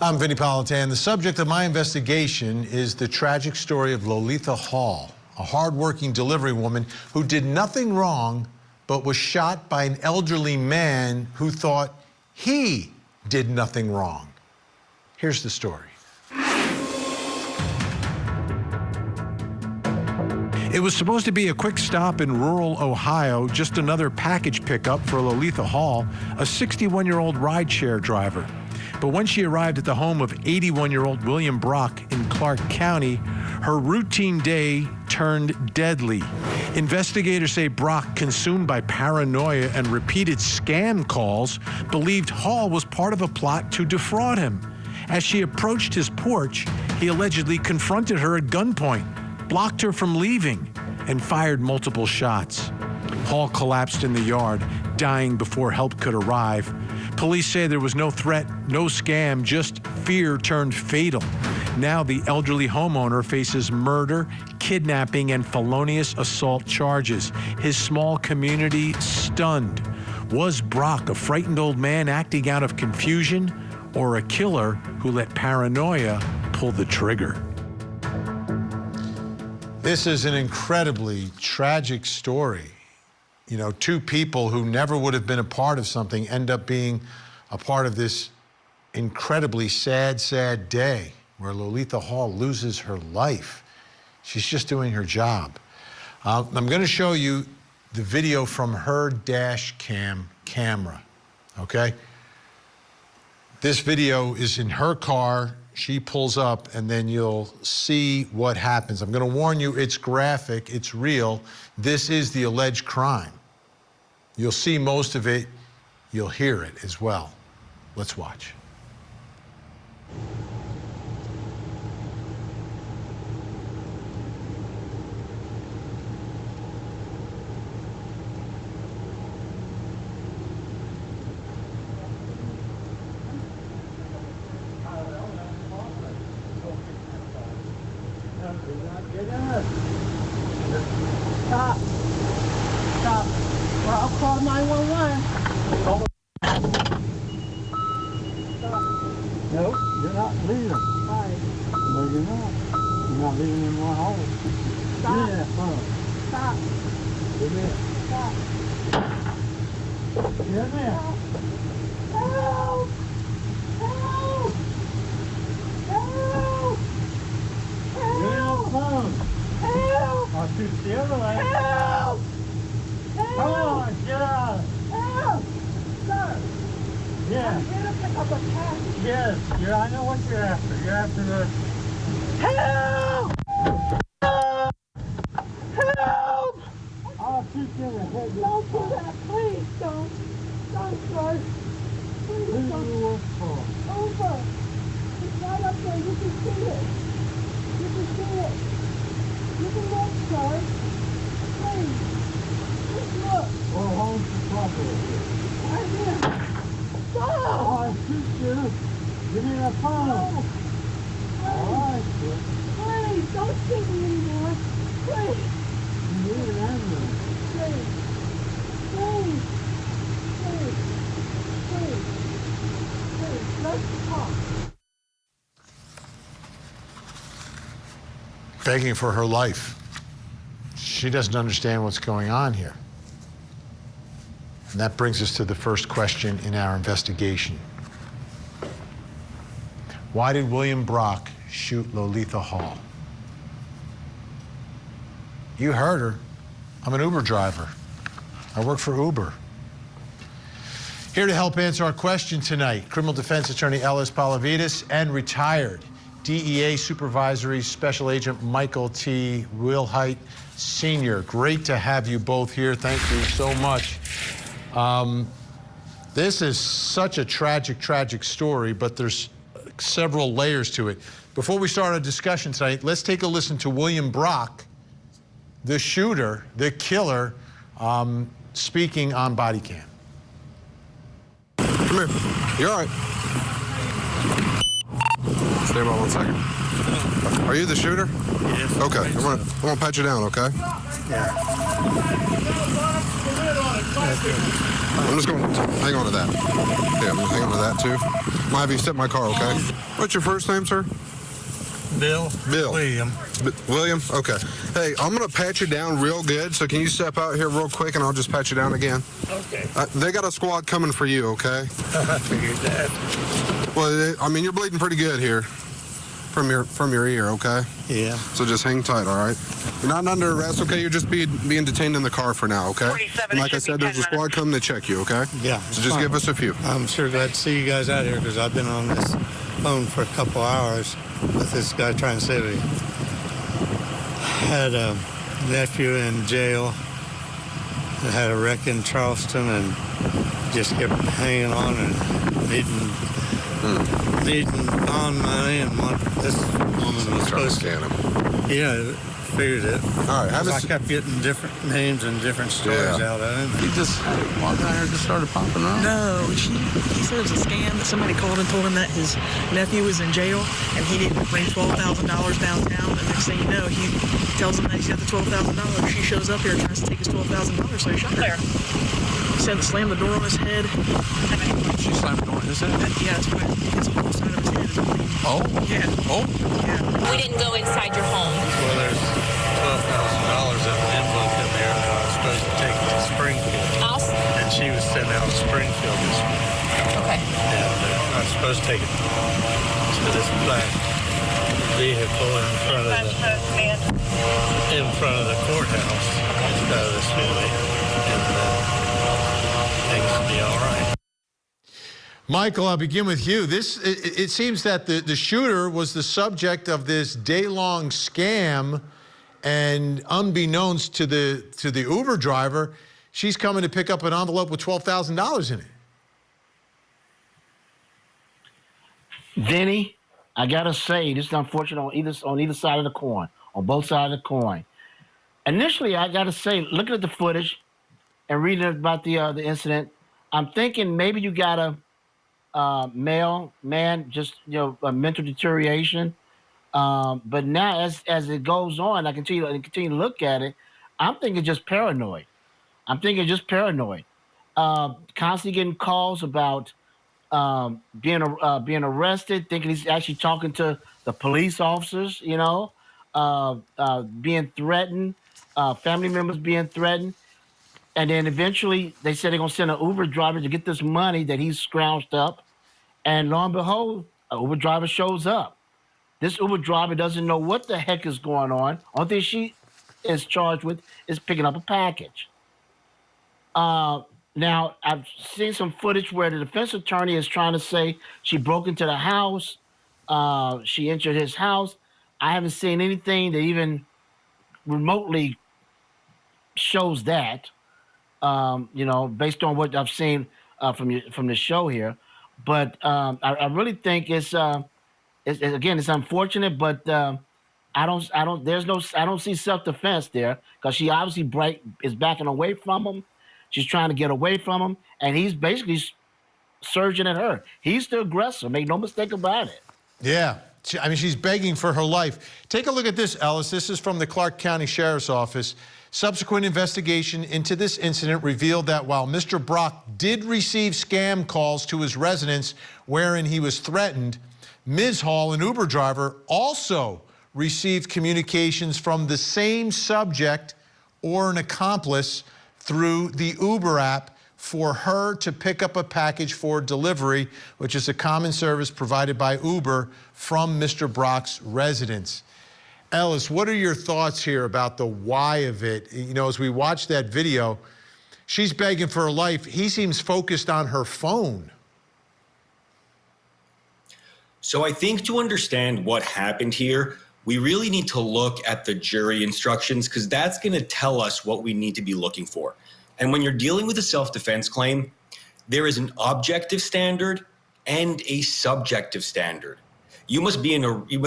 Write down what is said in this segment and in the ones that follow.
I'm Vinnie Politan. The subject of my investigation is the tragic story of Lo-Letha Hall, a hard-working delivery woman who did nothing wrong but was shot by an elderly man who thought he did nothing wrong. Here's the story. It was supposed to be a quick stop in rural Ohio, just another package pickup for Lo-Letha Hall, a 61-year-old rideshare driver. But when she arrived at the home of 81-year-old William Brock in Clark County, her routine day turned deadly. Investigators say Brock, consumed by paranoia and repeated scam calls, believed Hall was part of a plot to defraud him. As she approached his porch, he allegedly confronted her at gunpoint, blocked her from leaving, and fired multiple shots. Hall collapsed in the yard, dying before help could arrive. Police say there was no threat, no scam, just fear turned fatal. Now the elderly homeowner faces murder, kidnapping, and felonious assault charges. His small community stunned. Was Brock a frightened old man acting out of confusion, or a killer who let paranoia pull the trigger? This is an incredibly tragic story. You know, two people who never would have been a part of something end up being a part of this incredibly sad, sad day where Lo-Letha Hall loses her life. She's just doing her job. I'm going to show you the video from her dash cam camera, okay? This video is in her car. She pulls up, and then you'll see what happens. I'm going to warn you, it's graphic, it's real. This is the alleged crime. You'll see most of it. You'll hear it as well. Let's watch. Stop. Stop. Or I'll call 911. Stop. No, you're not leaving. Hi. No, you're not. You're not leaving in one hole. Stop. Give me that phone. Stop. Give me it. Stop. Give me it. Help! Help! Help! Give me that phone. Help! I'll shoot the other way. Help! Come on, get out. Help! Sir! Yeah. I'm here to pick up a package. Yes, I know what you're after. You're after the... Help! Help! I'll shoot you in the head. Don't do that, please don't. Don't, sir. Who Please do don't. you work for? Over. It's right up there. You can see it. You can see it. You can look, sir. Please. Just look. Well, hold the property. Right here. Stop! I'll shoot you. Give me that phone. No. All right, kid. Please, don't shoot me anymore. Please. You need an ambulance. Please. Please. Please. Please. Please. Let's talk. Begging for her life. She doesn't understand what's going on here. And that brings us to the first question in our investigation. Why did William Brock shoot Lo-Letha Hall? You heard her. I'm an Uber driver. I work for Uber. Here to help answer our question tonight, criminal defense attorney Ellis Palavides and retired DEA Supervisory Special Agent Michael T. Wilhite Sr. Great to have you both here. Thank you so much. This is such a tragic story, but there's several layers to it. Before we start our discussion tonight, let's take a listen to William Brock, the shooter, the killer, speaking on body cam. Come here. You're all right. Stay by 1 second. Are you the shooter? Yes. Okay, I'm gonna pat you down, okay? Yeah. I'm just going to hang on to that. Yeah, I'm going to hang on to that, too. I'm going to have you sit in my car, okay? What's your first name, sir? Bill. Bill. William. William? Okay. Hey, I'm going to pat you down real good, so can you step out here real quick, and I'll just pat you down again? Okay. They got a squad coming for you, okay? I figured that. Well, I mean, you're bleeding pretty good here from your ear, okay? Yeah. So just hang tight, all right? You're not under arrest, okay? You're just being detained in the car for now, okay? And like I said, there's a squad coming to check you, okay? Yeah. So just give us a few. I'm sure glad to see you guys out here because I've been on this phone for a couple hours with this guy trying to say that he had a nephew in jail that had a wreck in Charleston and just kept hanging on and needing bond money, and this woman was supposed to. Yeah, figured it. All right, I kept getting different names and different stories out of him. He just walked out here and just started popping up. No, he said it was a scam that somebody called and told him that his nephew was in jail and he needed to bring $12,000 downtown. And next thing you know, he tells him that he's got the $12,000. She shows up here and tries to take his $12,000, so he shot her. He said slammed the door on his head. She slammed the door on his head? Yeah, it's what his whole side of his head is bleeding. Oh? Yeah. Oh? Yeah. We didn't go inside your home. Well, there's $12,000 in an envelope in there that I was supposed to take to Springfield. And she was sitting out in Springfield this week. Okay. And I was supposed to take it to this black vehicle in front of the courthouse this morning. And things will be all right. Michael, I'll begin with you. It seems that the shooter was the subject of this day-long scam, and unbeknownst to the Uber driver, she's coming to pick up an envelope with $12,000 in it. Vinny, I gotta say, this is unfortunate on either side of the coin, on both sides of the coin. Initially, I gotta say, looking at the footage and reading about the incident, I'm thinking maybe you got a man, just a mental deterioration. But now, as it goes on, I continue to look at it. I'm thinking just paranoid. Constantly getting calls about being arrested, thinking he's actually talking to the police officers. Being threatened, family members being threatened. And then eventually they said they're going to send an Uber driver to get this money that he's scrounged up. And lo and behold, an Uber driver shows up. This Uber driver doesn't know what the heck is going on. Only thing she is charged with is picking up a package. Now, I've seen some footage where the defense attorney is trying to say she broke into the house. She entered his house. I haven't seen anything that even remotely shows that. Based on what I've seen from the show here, but I really think it's unfortunate, but I don't see self-defense there because she obviously is backing away from him. She's trying to get away from him, and he's basically surging at her. He's the aggressor. Make no mistake about it. Yeah. She's begging for her life. Take a look at this, Ellis. This is from the Clark County Sheriff's Office. Subsequent investigation into this incident revealed that while Mr. Brock did receive scam calls to his residence wherein he was threatened, Ms. Hall, an Uber driver, also received communications from the same subject or an accomplice through the Uber app for her to pick up a package for delivery, which is a common service provided by Uber from Mr. Brock's residence. Ellis, what are your thoughts here about the why of it? As we watch that video, she's begging for her life. He seems focused on her phone. So I think to understand what happened here, we really need to look at the jury instructions because that's going to tell us what we need to be looking for. And when you're dealing with a self-defense claim, there is an objective standard and a subjective standard. You must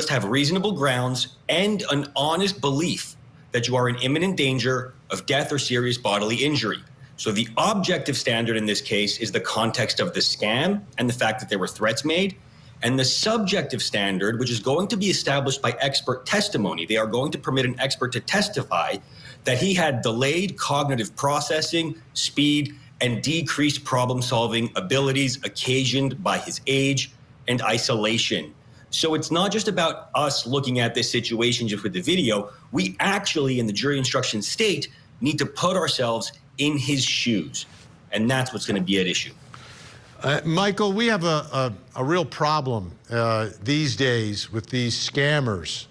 have reasonable grounds and an honest belief that you are in imminent danger of death or serious bodily injury. So the objective standard in this case is the context of the scam and the fact that there were threats made. And the subjective standard, which is going to be established by expert testimony, they are going to permit an expert to testify that he had delayed cognitive processing, speed, and decreased problem-solving abilities occasioned by his age and isolation. So it's not just about us looking at this situation just with the video. We actually, in the jury instruction state, need to put ourselves in his shoes. And that's what's going to be at issue. Michael, we have a real problem these days with these scammers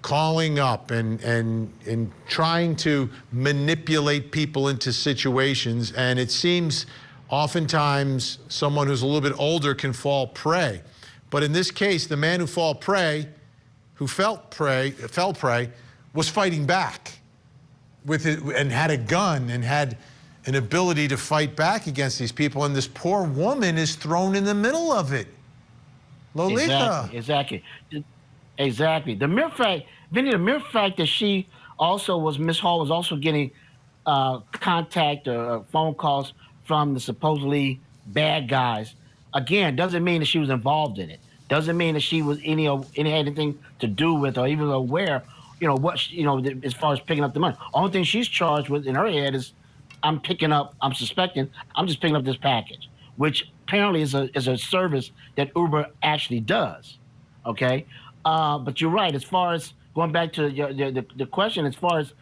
calling up and trying to manipulate people into situations. And it seems oftentimes someone who's a little bit older can fall prey. But in this case, the man who fell prey, was fighting back with it and had a gun and had an ability to fight back against these people. And this poor woman is thrown in the middle of it. Lo-Letha. Exactly. The mere fact, Vinnie, the mere fact that she also was, Miss Hall was also getting contact or phone calls from the supposedly bad guys, again, doesn't mean that she was involved in it. Doesn't mean that she was anything to do with or even aware, as far as picking up the money. Only thing she's charged with in her head is, I'm just picking up this package, which apparently is a service that Uber actually does. Okay, but you're right. As far as going back to the question, as far as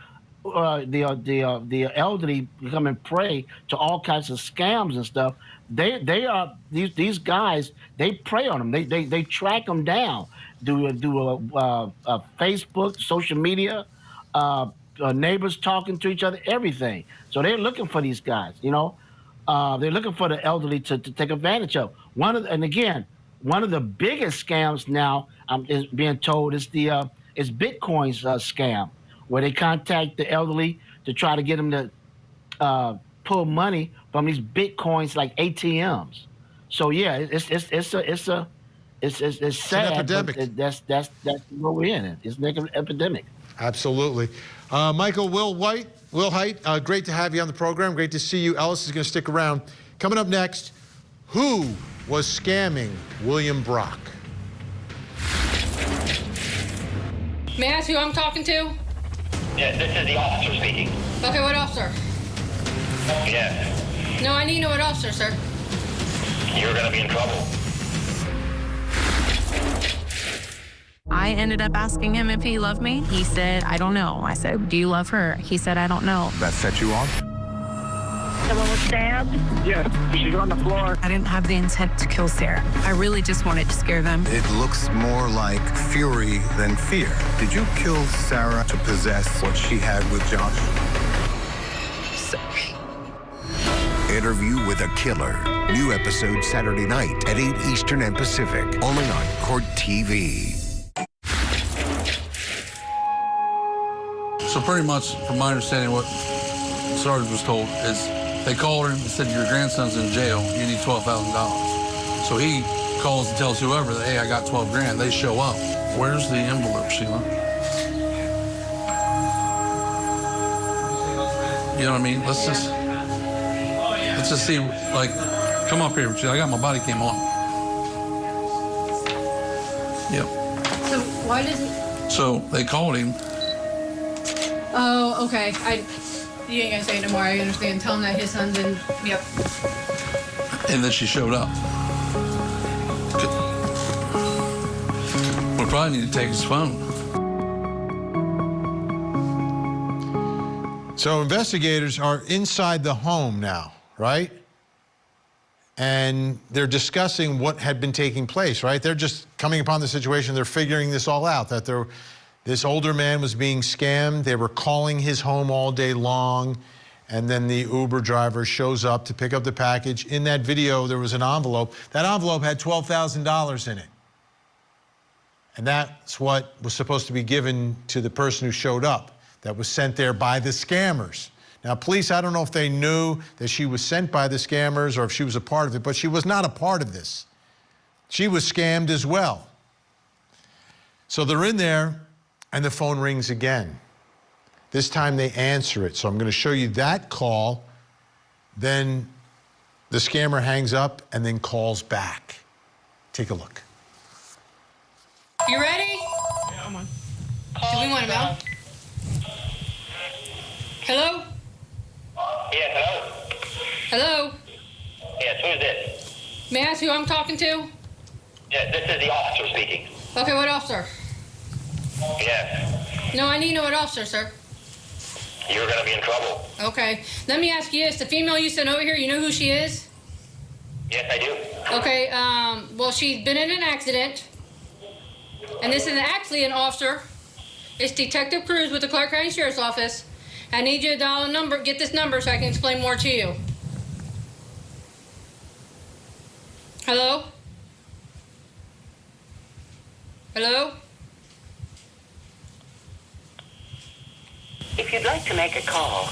the elderly becoming prey to all kinds of scams and stuff, these guys, they prey on them. They track them down. Do Facebook, social media, neighbors talking to each other, everything. So they're looking for these guys. They're looking for the elderly to take advantage of. One of the biggest scams now, is being told, is Bitcoin's scam, where they contact the elderly to try to get them to pull money from these Bitcoins like ATMs. So yeah, it's sad. It's an epidemic. That's what we're in. It's an epidemic. Absolutely. Michael, Will Height, great to have you on the program. Great to see you. Ellis is going to stick around. Coming up next, who was scamming William Brock? May I ask who I'm talking to? Yes, this is the officer speaking. Okay, what officer? Yes. No, I need to know what officer, sir. You're going to be in trouble. I ended up asking him if he loved me. He said, I don't know. I said, do you love her? He said, I don't know. That set you off? Someone was stabbed? Yes, she's on the floor. I didn't have the intent to kill Sarah. I really just wanted to scare them. It looks more like fury than fear. Did you kill Sarah to possess what she had with Josh? Sorry. Interview with a Killer. New episode Saturday night at 8 Eastern and Pacific. Only on Court TV. So pretty much, from my understanding, what Sarge was told is they called her and said, your grandson's in jail, you need $12,000. So he calls and tells whoever that, hey, I got 12 grand. They show up. Where's the envelope, Sheila? You know what I mean? Let's just see, like, come up here. I got my body cam on. Yep. So why doesn't... So they called him. Oh, okay. You ain't gonna say it no more. I understand. Tell him that his son's in... Yep. And then she showed up. We'll probably need to take his phone. So investigators are inside the home now, right? And they're discussing what had been taking place, right? They're just coming upon the situation. They're figuring this all out, that this older man was being scammed. They were calling his home all day long. And then the Uber driver shows up to pick up the package. In that video, there was an envelope. That envelope had $12,000 in it. And that's what was supposed to be given to the person who showed up, that was sent there by the scammers. Now, police, I don't know if they knew that she was sent by the scammers or if she was a part of it, but she was not a part of this. She was scammed as well. So they're in there, and the phone rings again. This time they answer it. So I'm going to show you that call. Then the scammer hangs up and then calls back. Take a look. You ready? Yeah, I'm on. Do we want him out? Hello? Yes, hello? Hello? Yes, who's this? May I ask who I'm talking to? Yes, this is the officer speaking. Okay, what officer? Yes. No, I need to know what officer, sir. You're going to be in trouble. Okay. Let me ask you this. The female you sent over here, you know who she is? Yes, I do. Okay, well, she's been in an accident. And this is actually an officer. It's Detective Cruz with the Clark County Sheriff's Office. I need you to dial a number, get this number so I can explain more to you. Hello? Hello? If you'd like to make a call.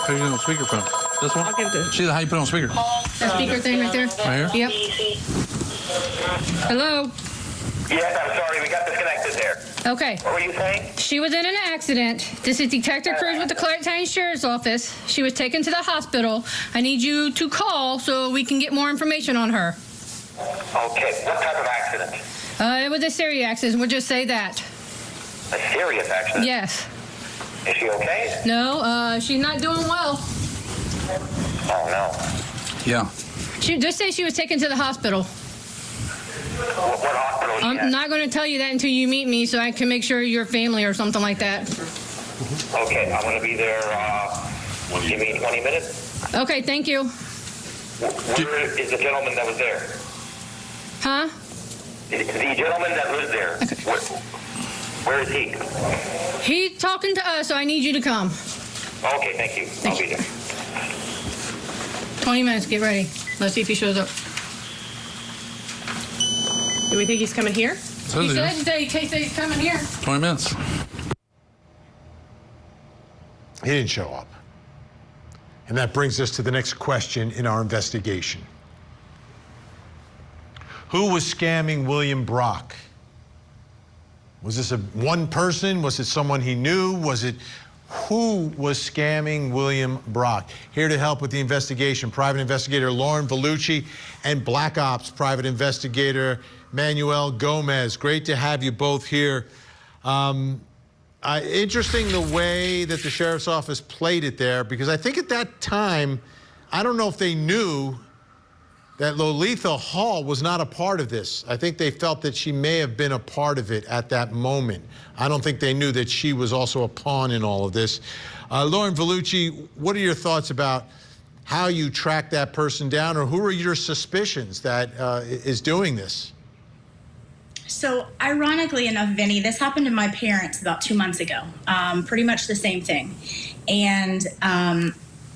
How you doing on speakerphone? This one? I'll give it to you. See how you put it on speaker? That speaker thing right there? Right here? Yep. Hello? Yes, I'm sorry, we got disconnected there. Okay. What were you saying? She was in an accident. This is Detective Cruz with the Clark County Sheriff's Office. She was taken to the hospital. I need you to call so we can get more information on her. Okay, what type of accident? It was a serious accident. We'll just say that. A serious accident? Yes. Is she okay? No, she's not doing well. Oh, no. Yeah. She just say she was taken to the hospital. What hospital is she I'm at? not going to tell you that until you meet me so I can make sure you're family or something like that. Okay, I'm going to be there, give me 20 minutes. Okay, thank you. Where is the gentleman that was there? Huh? The gentleman that was there, where is he? He's talking to us, so I need you to come. Okay, thank you. I'll be there. 20 minutes, get ready. Let's see if he shows up. Do we think he's coming here? He said he's coming here. 20 minutes. He didn't show up. And that brings us to the next question in our investigation. Who was scamming William Brock? Was this one person? Was it someone he knew? Was it who was scamming William Brock? Here to help with the investigation, private investigator Lauren Vellucci and Black Ops private investigator Manuel Gomez. Great to have you both here. Interesting the way that the sheriff's office played it there, because I think at that time, I don't know if they knew that Lo-Letha Hall was not a part of this. I think they felt that she may have been a part of it at that moment. I don't think they knew that she was also a pawn in all of this. Lauren Vellucci, what are your thoughts about how you track that person down, or who are your suspicions that is doing this? So ironically enough, Vinny, this happened to my parents about 2 months ago. Pretty much the same thing. And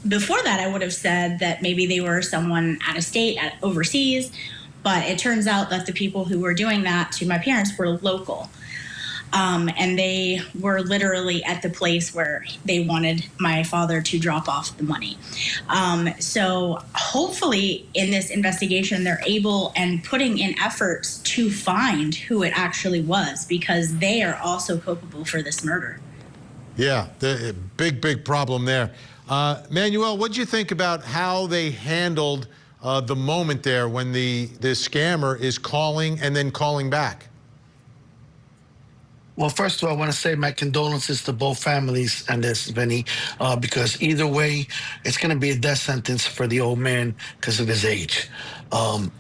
before that, I would have said that maybe they were someone out of state, overseas. But it turns out that the people who were doing that to my parents were local. And they were literally at the place where they wanted my father to drop off the money. So hopefully in this investigation, they're able and putting in efforts to find who it actually was, because they are also culpable for this murder. Yeah, the big problem there. Manuel, what did you think about how they handled the moment there when the scammer is calling and then calling back? Well, first of all, I want to say my condolences to both families on this, Vinny, because either way, it's going to be a death sentence for the old man because of his age.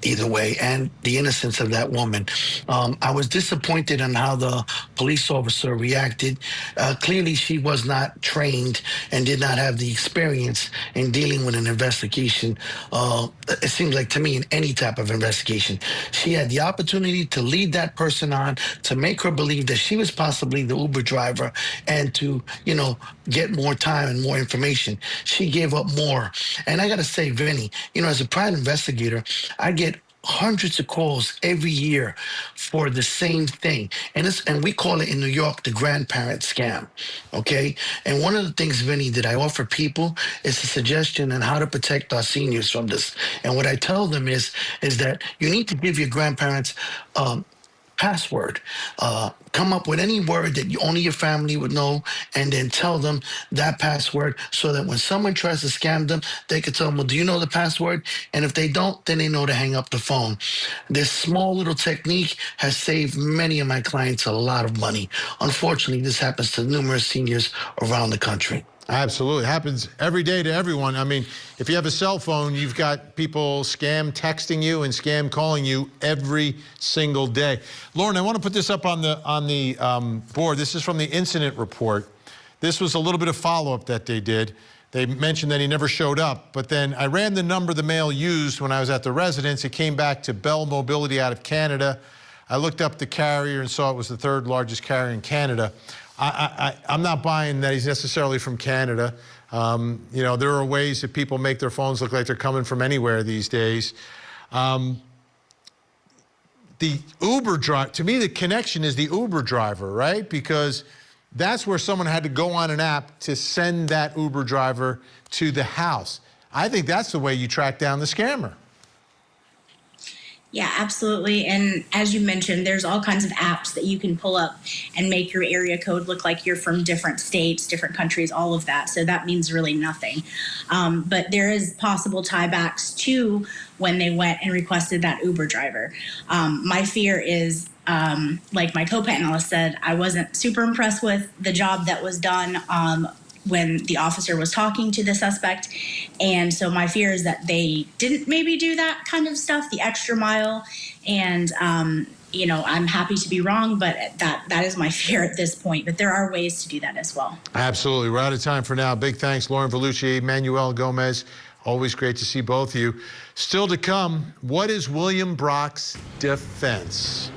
Either way, and the innocence of that woman. I was disappointed on how the police officer reacted. Clearly, she was not trained and did not have the experience in dealing with an investigation. It seems like to me in any type of investigation. She had the opportunity to lead that person on, to make her believe that she was possibly the Uber driver, and to, get more time and more information. She gave up more. And I got to say, Vinny, as a private investigator, I get hundreds of calls every year for the same thing. And we call it in New York the grandparent scam, okay? And one of the things, Vinny, that I offer people is a suggestion on how to protect our seniors from this. And what I tell them is that you need to give your grandparents password. Come up with any word that only your family would know, and then tell them that password so that when someone tries to scam them, they can tell them, well, do you know the password? And if they don't, then they know to hang up the phone. This small little technique has saved many of my clients a lot of money. Unfortunately, this happens to numerous seniors around the country. Absolutely. It happens every day to everyone. I mean, if you have a cell phone, you've got people scam texting you and scam calling you every single day. Lauren, I want to put this up on the board. This is from the incident report. This was a little bit of follow-up that they did. They mentioned that he never showed up, but then I ran the number the male used when I was at the residence. It came back to Bell Mobility out of Canada. I looked up the carrier and saw it was the third largest carrier in Canada. I'm not buying that he's necessarily from Canada. You know, there are ways that people make their phones look like they're coming from anywhere these days. The Uber driver, to me, the connection is the Uber driver, right? Because that's where someone had to go on an app to send that Uber driver to the house. I think that's the way you track down the scammer. Yeah, absolutely. And as you mentioned, there's all kinds of apps that you can pull up and make your area code look like you're from different states, different countries, all of that. So that means really nothing. But there is possible tiebacks to when they went and requested that Uber driver. My fear is, like my co-panelist said, I wasn't super impressed with the job that was done when the officer was talking to the suspect. And so my fear is that they didn't maybe do that kind of stuff, the extra mile. And, you know, I'm happy to be wrong, but that is my fear at this point. But there are ways to do that as well. Absolutely. We're out of time for now. Big thanks, Lauren Vellucci, Manuel Gomez. Always great to see both of you. Still to come, what is William Brock's defense?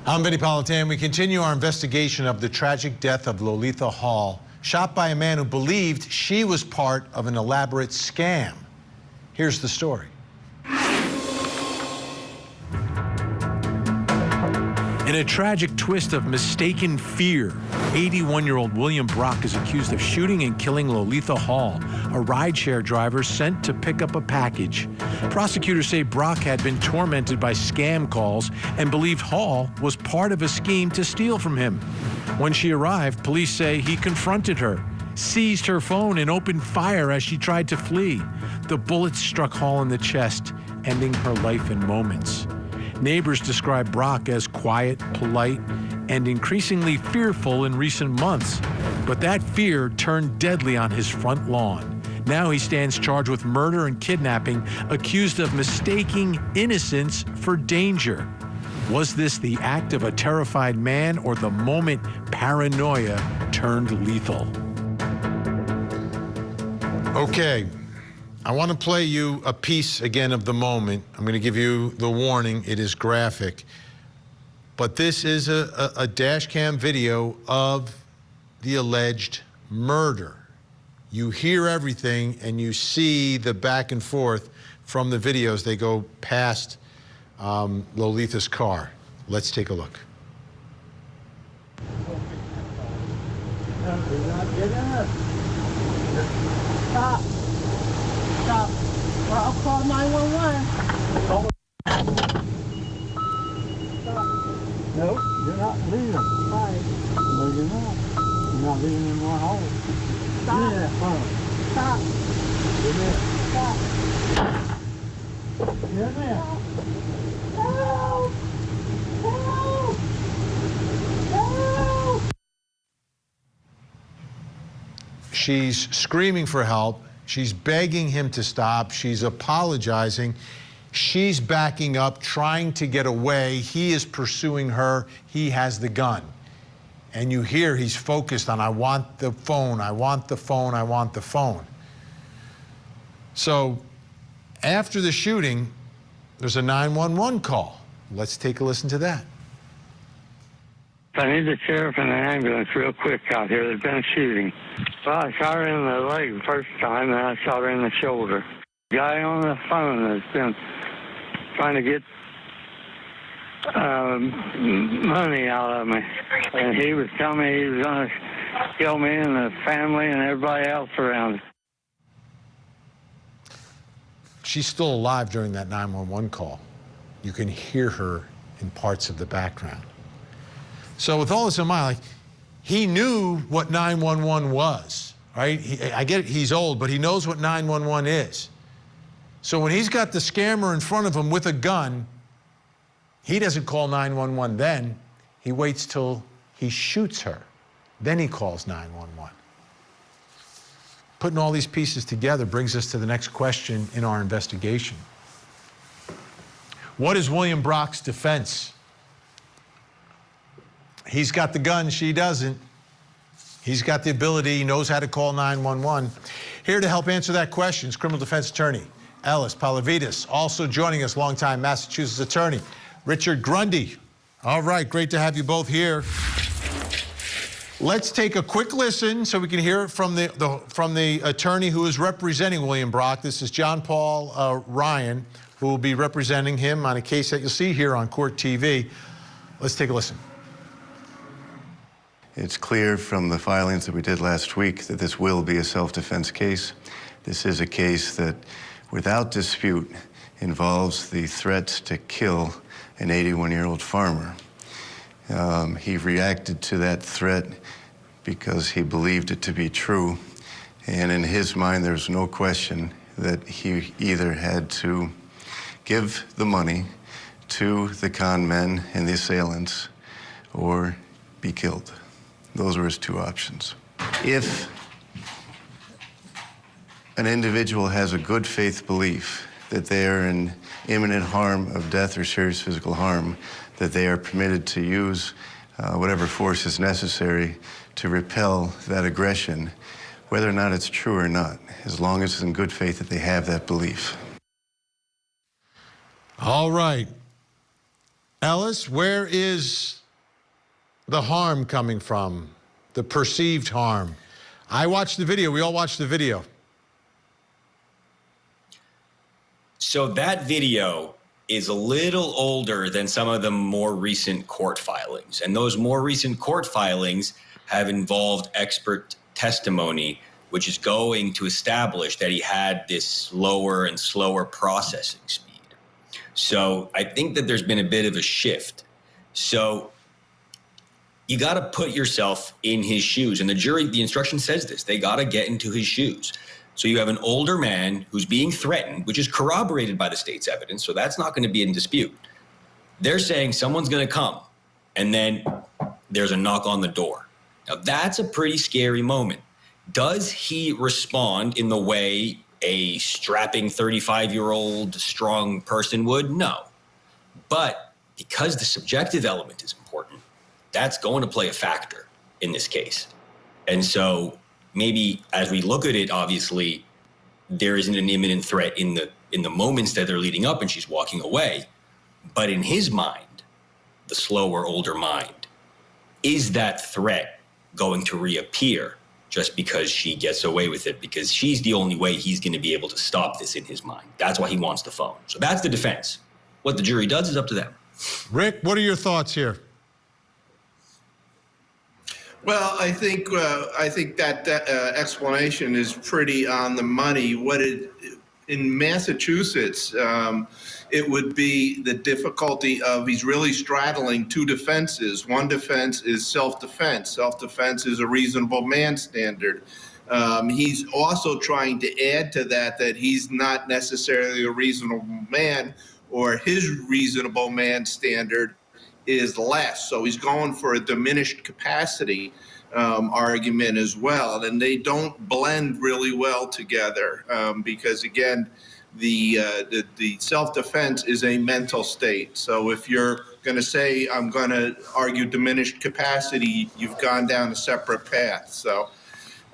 I'm Vinnie Politan. We continue our investigation of the tragic death of Lo-Letha Hall, shot by a man who believed she was part of an elaborate scam. Here's the story. In a tragic twist of mistaken fear, 81-year-old William Brock is accused of shooting and killing Lo-Letha Hall, a rideshare driver sent to pick up a package. Prosecutors say Brock had been tormented by scam calls and believed Hall was part of a scheme to steal from him. When she arrived, police say he confronted her, seized her phone, and opened fire as she tried to flee. The bullets struck Hall in the chest, ending her life in moments. Neighbors describe Brock as quiet, polite, and increasingly fearful in recent months. But that fear turned deadly on his front lawn. Now he stands charged with murder and kidnapping, accused of mistaking innocence for danger. Was this the act of a terrified man, or the moment paranoia turned lethal? Okay. I want to play you a piece again of the moment. I'm going to give you the warning. It is graphic. But this is a dash cam video of the alleged murder. You hear everything and you see the back and forth from the videos. They go past Lo-Letha's car. Let's take a look. Stop. Stop. Or I'll call 911. Stop. No, you're not leaving. Why? No, you're not. You're not leaving in my home. Stop. Give me that phone. Stop. Give me it. Stop. Give me it. Help! Help! Help! She's screaming for help. She's begging him to stop. She's apologizing. She's backing up, trying to get away. He is pursuing her. He has the gun. And you hear he's focused on, I want the phone, I want the phone, I want the phone. So after the shooting, there's a 911 call. Let's take a listen to that. I need the sheriff and the ambulance real quick out here. There's been a shooting. Well, I shot her in the leg the first time, and I shot her in the shoulder. Guy on the phone has been trying to get money out of me, and he was telling me he was going to kill me and the family and everybody else around. She's still alive during that 911 call. You can hear her in parts of the background. So with all this in mind, like, he knew what 911 was, right? I get it, he's old, but he knows what 911 is. So when he's got the scammer in front of him with a gun, he doesn't call 911 then. He waits till he shoots her. Then he calls 911. Putting all these pieces together brings us to the next question in our investigation. What is William Brock's defense? He's got the gun, she doesn't. He's got the ability, he knows how to call 911. Here to help answer that question is criminal defense attorney Ellis Palavidas. Also joining us, longtime Massachusetts attorney Richard Grundy. All right, great to have you both here. Let's take a quick listen so we can hear it from the attorney who is representing William Brock. This is John Paul Ryan, who will be representing him on a case that you'll see here on Court TV. Let's take a listen. It's clear from the filings that we did last week that this will be a self-defense case. This is a case that, without dispute, involves the threat to kill an 81-year-old farmer. He reacted to that threat because he believed it to be true. And in his mind, there's no question that he either had to give the money to the con men and the assailants or be killed. Those were his two options. If an individual has a good faith belief that they are in imminent harm of death or serious physical harm, that they are permitted to use whatever force is necessary to repel that aggression, whether or not it's true or not, as long as it's in good faith that they have that belief. All right. Ellis, where is the harm coming from? The perceived harm? I watched the video. We all watched the video. So that video is a little older than some of the more recent court filings. And those more recent court filings have involved expert testimony, which is going to establish that he had this slower and slower processing speed. So I think that there's been a bit of a shift. So you got to put yourself in his shoes. And the jury, the instruction says this, they got to get into his shoes. So you have an older man who's being threatened, which is corroborated by the state's evidence, so that's not going to be in dispute. They're saying someone's going to come, and then there's a knock on the door. Now, that's a pretty scary moment. Does he respond in the way a strapping 35-year-old strong person would? No. But because the subjective element is important, that's going to play a factor in this case. And so maybe as we look at it, obviously, there isn't an imminent threat in the moments that they're leading up and she's walking away. But in his mind, the slower, older mind, is that threat going to reappear just because she gets away with it? Because she's the only way he's going to be able to stop this in his mind. That's why he wants the phone. So that's the defense. What the jury does is up to them. Rick, what are your thoughts here? Well, I think that explanation is pretty on the money. In Massachusetts, it would be the difficulty of he's really straddling two defenses. One defense is self-defense. Self-defense is a reasonable man standard. He's also trying to add to that he's not necessarily a reasonable man, or his reasonable man standard is less. So he's going for a diminished capacity argument as well. And they don't blend really well together because, again, the self-defense is a mental state. So if you're going to say, I'm going to argue diminished capacity, you've gone down a separate path. So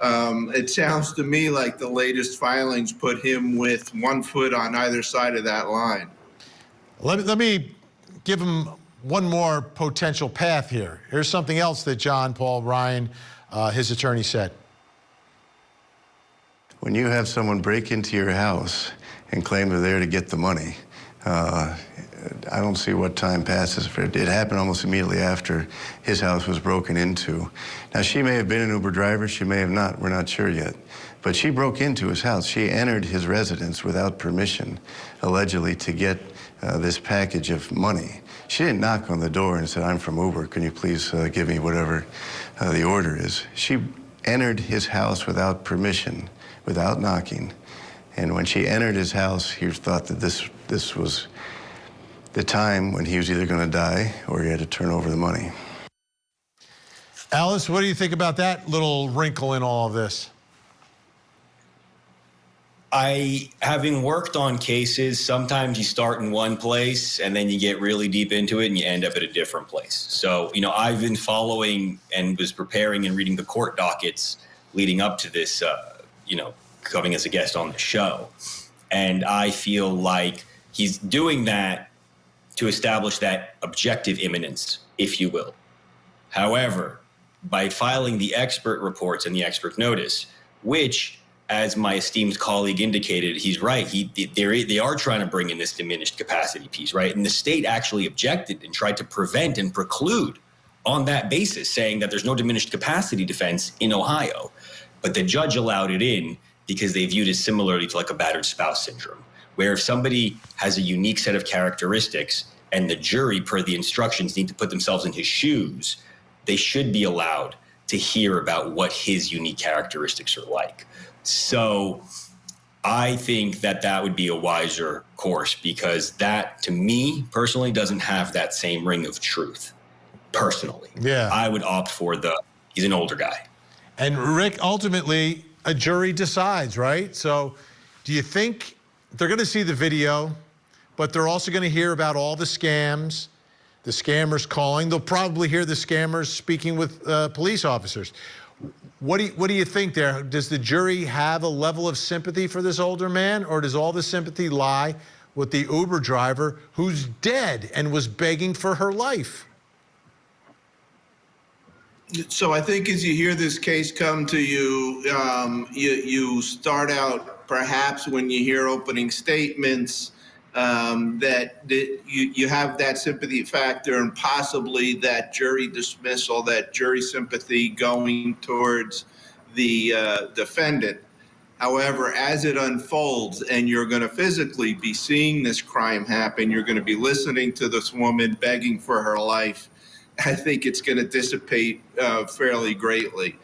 it sounds to me like the latest filings put him with one foot on either side of that line. Let me give him one more potential path here. Here's something else that John Paul Ryan, his attorney, said. when you have someone break into your house and claim they're there to get the money, I don't see what time passes. It happened almost immediately after his house was broken into. Now, she may have been an Uber driver, she may have not, we're not sure yet. But she broke into his house. She entered his residence without permission, allegedly to get this package of money. She didn't knock on the door and said, I'm from Uber, can you please give me whatever the order is. She entered his house without permission, without knocking. And when she entered his house, he thought that this was the time when he was either going to die or he had to turn over the money. Alice, what do you think about that little wrinkle in all of this? Having worked on cases, sometimes you start in one place and then you get really deep into it and you end up at a different place. So, I've been following and was preparing and reading the court dockets leading up to this, coming as a guest on the show. And I feel like he's doing that to establish that objective imminence, if you will. However, by filing the expert reports and the expert notice, which, as my esteemed colleague indicated, he's right. They are trying to bring in this diminished capacity piece, right? And the state actually objected and tried to prevent and preclude on that basis, saying that there's no diminished capacity defense in Ohio. But the judge allowed it in because they viewed it similarly to like a battered spouse syndrome, where if somebody has a unique set of characteristics and the jury, per the instructions, need to put themselves in his shoes, they should be allowed to hear about what his unique characteristics are like. So I think that would be a wiser course, because that, to me personally, doesn't have that same ring of truth. Personally, yeah, I would opt for he's an older guy. And Rick, ultimately, a jury decides, right? So do you think they're going to see the video, but they're also going to hear about all the scams, the scammers calling? They'll probably hear the scammers speaking with police officers. What do you think there? Does the jury have a level of sympathy for this older man, or does all the sympathy lie with the Uber driver who's dead and was begging for her life? So I think as you hear this case come to you, you start out perhaps when you hear opening statements that you have that sympathy factor and possibly that jury dismissal, that jury sympathy going towards the defendant. However, as it unfolds and you're going to physically be seeing this crime happen, you're going to be listening to this woman begging for her life, I think it's going to dissipate fairly greatly.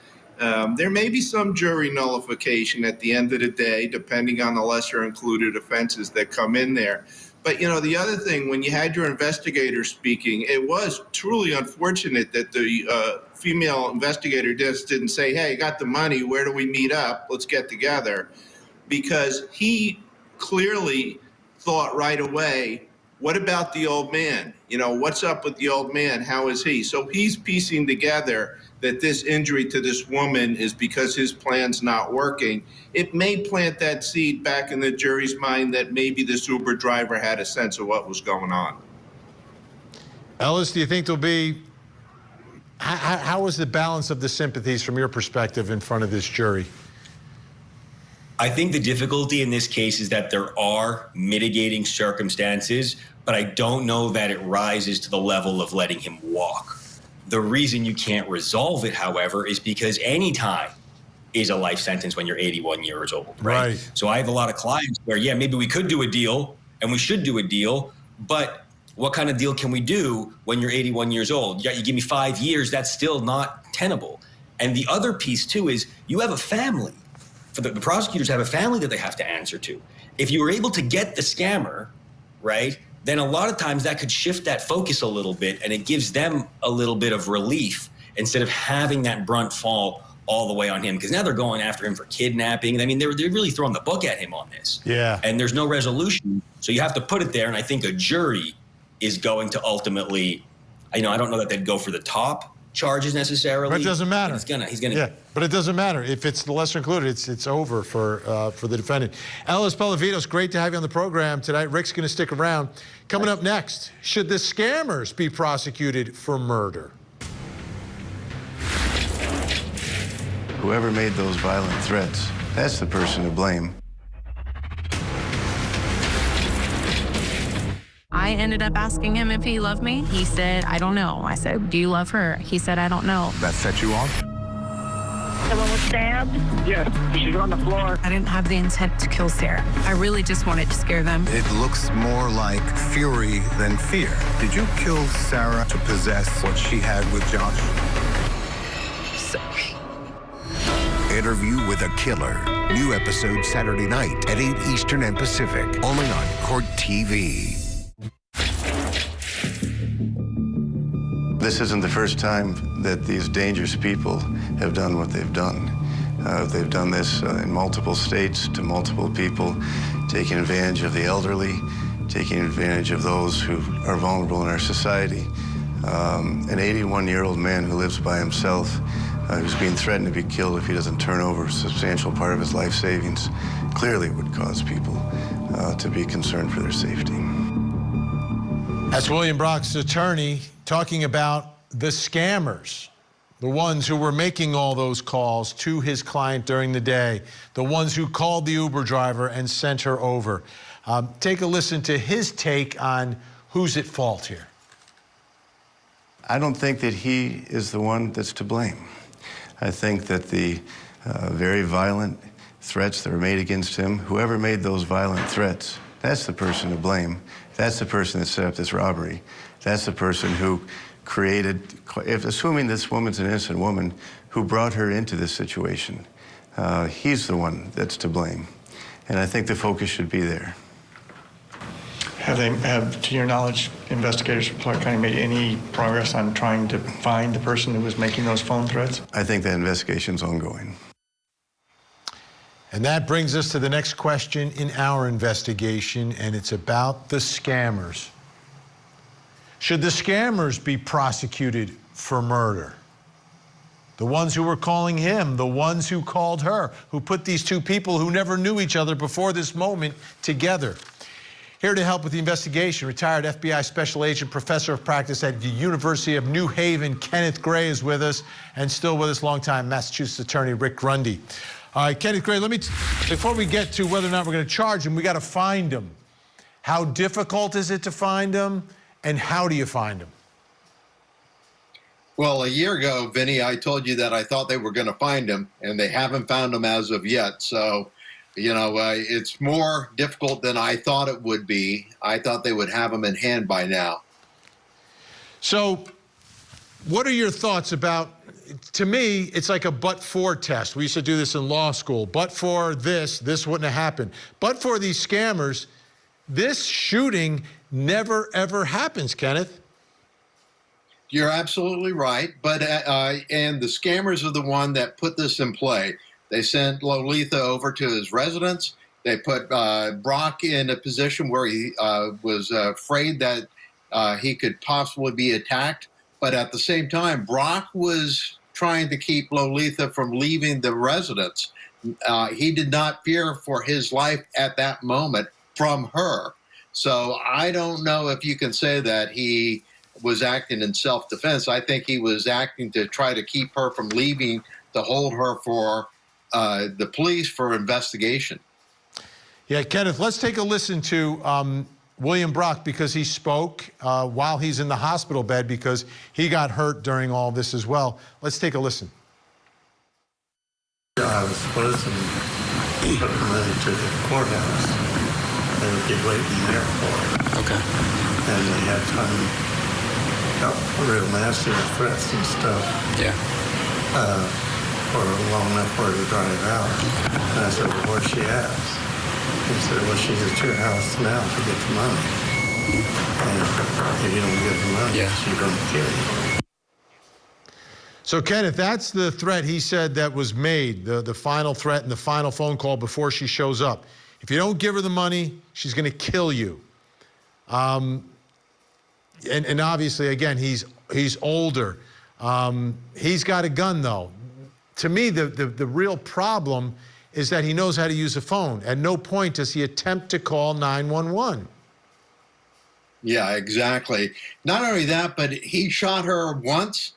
There may be some jury nullification at the end of the day, depending on the lesser included offenses that come in there. But, the other thing, when you had your investigator speaking, it was truly unfortunate that the female investigator just didn't say, hey, I got the money, where do we meet up? Let's get together. Because he clearly thought right away, what about the old man? What's up with the old man? How is he? So he's piecing together that this injury to this woman is because his plan's not working. It may plant that seed back in the jury's mind that maybe this Uber driver had a sense of what was going on. Ellis, do you think there'll be, how is the balance of the sympathies from your perspective in front of this jury? I think the difficulty in this case is that there are mitigating circumstances, but I don't know that it rises to the level of letting him walk. The reason you can't resolve it, however, is because any time is a life sentence when you're 81 years old, right? So I have a lot of clients where, yeah, maybe we could do a deal and we should do a deal, but what kind of deal can we do when you're 81 years old? You give me 5 years, that's still not tenable. And the other piece, too, is you have a family. The prosecutors have a family that they have to answer to. If you were able to get the scammer, right, then a lot of times that could shift that focus a little bit, and it gives them a little bit of relief instead of having that brunt fall all the way on him, because now they're going after him for kidnapping. I mean, they're really throwing the book at him on this. Yeah. And there's no resolution, so you have to put it there, and I think a jury is going to ultimately, I don't know that they'd go for the top charges necessarily. But it doesn't matter. He's gonna. Yeah, but it doesn't matter. If it's the lesser included, it's over for the defendant. Ellis Pelavitos, great to have you on the program tonight. Rick's going to stick around. Coming up next, should the scammers be prosecuted for murder? Whoever made those violent threats, that's the person to blame. I ended up asking him if he loved me. He said, I don't know. I said, do you love her? He said, I don't know. That set you off? Someone was stabbed? Yes, she's on the floor. I didn't have the intent to kill Sarah. I really just wanted to scare them. It looks more like fury than fear. Did you kill Sarah to possess what she had with Josh? Sorry. Interview with a Killer. New episode Saturday night at 8 Eastern and Pacific. Only on Court TV. This isn't the first time that these dangerous people have done what they've done. They've done this in multiple states to multiple people, taking advantage of the elderly, taking advantage of those who are vulnerable in our society. An 81-year-old man who lives by himself, who's being threatened to be killed if he doesn't turn over a substantial part of his life savings, clearly would cause people to be concerned for their safety. That's William Brock's attorney talking about the scammers, the ones who were making all those calls to his client during the day, the ones who called the Uber driver and sent her over. Take a listen to his take on who's at fault here. I don't think that he is the one that's to blame. I think that the very violent threats that were made against him, whoever made those violent threats, that's the person to blame. That's the person that set up this robbery. That's the person who created, assuming this woman's an innocent woman, who brought her into this situation. He's the one that's to blame. And I think the focus should be there. Have, to your knowledge, investigators from Clark County made any progress on trying to find the person who was making those phone threats? I think that investigation's ongoing. And that brings us to the next question in our investigation, and it's about the scammers. Should the scammers be prosecuted for murder? The ones who were calling him, the ones who called her, who put these two people who never knew each other before this moment together. Here to help with the investigation, retired FBI Special Agent, Professor of Practice at the University of New Haven, Kenneth Gray is with us, and still with us, longtime Massachusetts attorney Rick Grundy. All right, Kenneth Gray, before we get to whether or not we're going to charge him, we got to find him. How difficult is it to find him, and how do you find him? Well, a year ago, Vinny, I told you that I thought they were going to find him, and they haven't found him as of yet. So, you know, it's more difficult than I thought it would be. I thought they would have him in hand by now. So, what are your thoughts about, to me, it's like a but-for test. We used to do this in law school. But for this wouldn't have happened. But for these scammers, this shooting never, ever happens, Kenneth. You're absolutely right. But and the scammers are the one that put this in play. They sent Lo-Letha over to his residence. They put Brock in a position where he was afraid that he could possibly be attacked. But at the same time, Brock was trying to keep Lo-Letha from leaving the residence. He did not fear for his life at that moment from her. So I don't know if you can say that he was acting in self-defense. I think he was acting to try to keep her from leaving, to hold her for the police for investigation. Yeah, Kenneth, let's take a listen to William Brock, because he spoke while he's in the hospital bed because he got hurt during all this as well. Let's take a listen. I was supposed to put them into the courthouse. They would be waiting there for it. Okay. And they had time, got real nasty threats and stuff. Yeah. For long enough for her to drive out. And I said, well, where's she at? He said, well, she's at your house now to get the money. And if you don't get the money, she's going to kill you. So, Kenneth, that's the threat he said that was made, the final threat and the final phone call before she shows up. If you don't give her the money, she's going to kill you. And obviously, again, he's older. He's got a gun, though. To me, the real problem is that he knows how to use a phone. At no point does he attempt to call 911. Yeah, exactly. Not only that, but he shot her once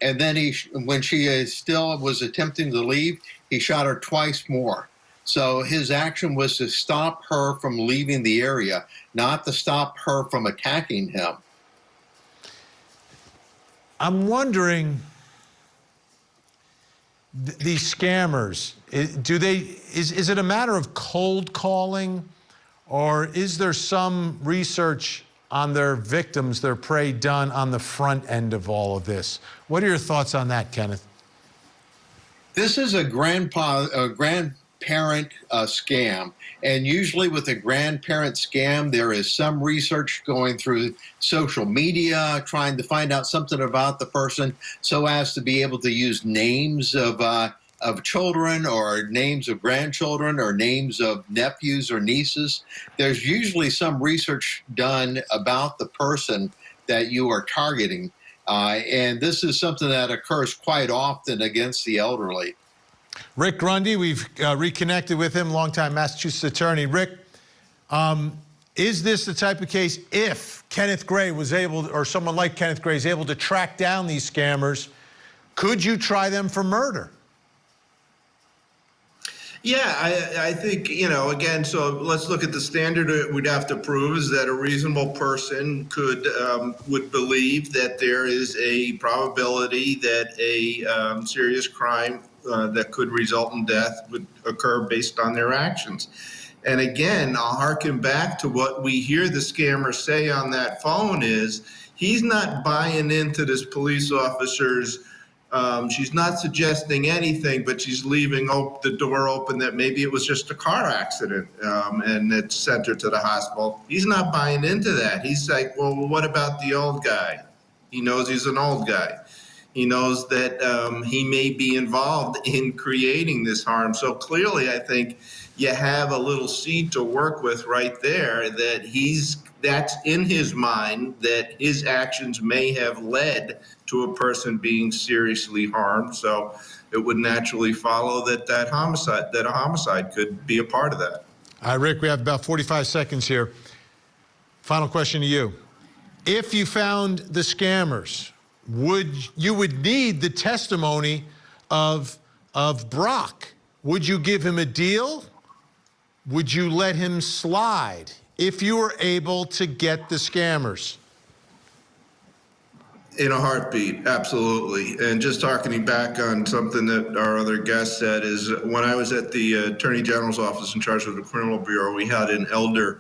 And then when she still was attempting to leave, he shot her twice more. So his action was to stop her from leaving the area, not to stop her from attacking him. I'm wondering, these scammers, is it a matter of cold calling, or is there some research on their victims, their prey, done on the front end of all of this? What are your thoughts on that, Kenneth? This is a grandparent scam. And usually with a grandparent scam, there is some research going through social media, trying to find out something about the person so as to be able to use names of children or names of grandchildren or names of nephews or nieces. There's usually some research done about the person that you are targeting. And this is something that occurs quite often against the elderly. Rick Grundy, we've reconnected with him, longtime Massachusetts attorney. Rick, is this the type of case, if Kenneth Gray was able, or someone like Kenneth Gray is able to track down these scammers, could you try them for murder? Yeah, I think, again, so let's look at the standard we'd have to prove is that a reasonable person would believe that there is a probability that a serious crime that could result in death would occur based on their actions. And again, I'll harken back to what we hear the scammer say on that phone is he's not buying into this police officer's she's not suggesting anything, but she's leaving the door open that maybe it was just a car accident and it sent her to the hospital. He's not buying into that. He's like, well, what about the old guy? He knows he's an old guy. He knows that he may be involved in creating this harm. So clearly, I think you have a little seed to work with right there that that's in his mind that his actions may have led to a person being seriously harmed. So it would naturally follow that a homicide could be a part of that. All right, Rick, we have about 45 seconds here. Final question to you. If you found the scammers, you would need the testimony of Brock. Would you give him a deal? Would you let him slide if you were able to get the scammers? In a heartbeat, absolutely. And just harkening back on something that our other guest said is when I was at the Attorney General's office in charge of the Criminal Bureau, we had an elder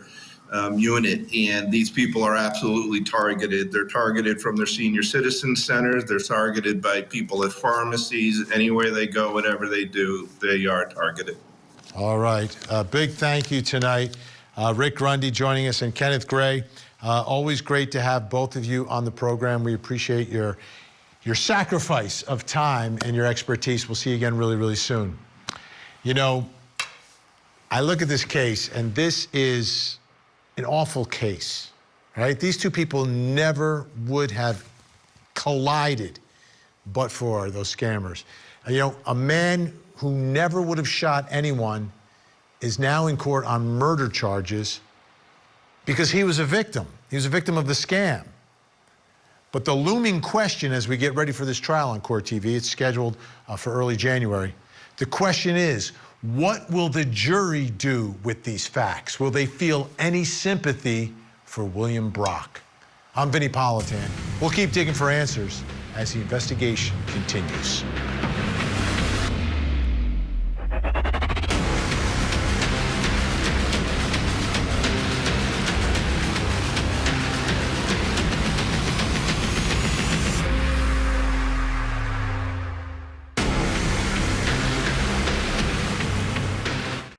unit, and these people are absolutely targeted. They're targeted from their senior citizen centers. They're targeted by people at pharmacies. Anywhere they go, whatever they do, they are targeted. All right. Big thank you tonight. Rick Grundy joining us and Kenneth Gray. Always great to have both of you on the program. We appreciate your sacrifice of time and your expertise. We'll see you again really, really soon. You know, I look at this case, and this is an awful case, right? These two people never would have collided but for those scammers. You know, a man who never would have shot anyone is now in court on murder charges because he was a victim. He was a victim of the scam. But the looming question as we get ready for this trial on Court TV, it's scheduled for early January. The question is, what will the jury do with these facts? Will they feel any sympathy for William Brock? I'm Vinnie Politan. We'll keep digging for answers as the investigation continues.